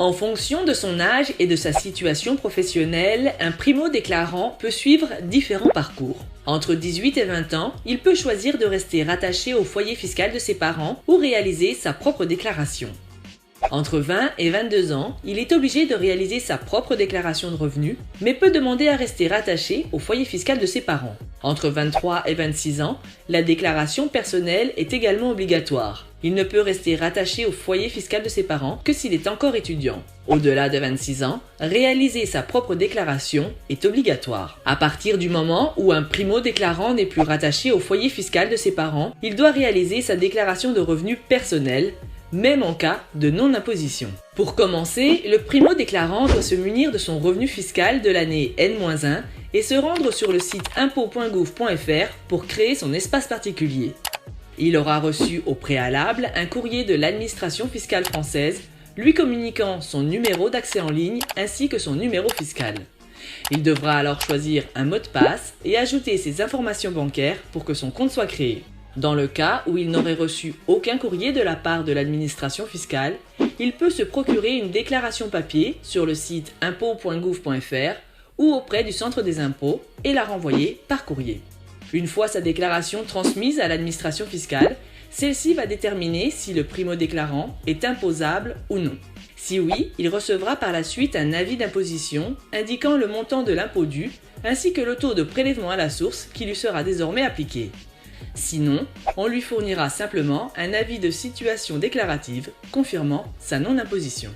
En fonction de son âge et de sa situation professionnelle, un primo-déclarant peut suivre différents parcours. Entre 18 et 20 ans, il peut choisir de rester rattaché au foyer fiscal de ses parents ou réaliser sa propre déclaration. Entre 20 et 22 ans, il est obligé de réaliser sa propre déclaration de revenus, mais peut demander à rester rattaché au foyer fiscal de ses parents. Entre 23 et 26 ans, la déclaration personnelle est également obligatoire. Il ne peut rester rattaché au foyer fiscal de ses parents que s'il est encore étudiant. Au-delà de 26 ans, réaliser sa propre déclaration est obligatoire. À partir du moment où un primo-déclarant n'est plus rattaché au foyer fiscal de ses parents, il doit réaliser sa déclaration de revenus personnels, même en cas de non-imposition. Pour commencer, le primo-déclarant doit se munir de son revenu fiscal de l'année N-1 et se rendre sur le site impôts.gouv.fr pour créer son espace particulier. Il aura reçu au préalable un courrier de l'administration fiscale française lui communiquant son numéro d'accès en ligne ainsi que son numéro fiscal. Il devra alors choisir un mot de passe et ajouter ses informations bancaires pour que son compte soit créé. Dans le cas où il n'aurait reçu aucun courrier de la part de l'administration fiscale, il peut se procurer une déclaration papier sur le site impôts.gouv.fr ou auprès du centre des impôts et la renvoyer par courrier. Une fois sa déclaration transmise à l'administration fiscale, celle-ci va déterminer si le primo-déclarant est imposable ou non. Si oui, il recevra par la suite un avis d'imposition indiquant le montant de l'impôt dû ainsi que le taux de prélèvement à la source qui lui sera désormais appliqué. Sinon, on lui fournira simplement un avis de situation déclarative confirmant sa non-imposition.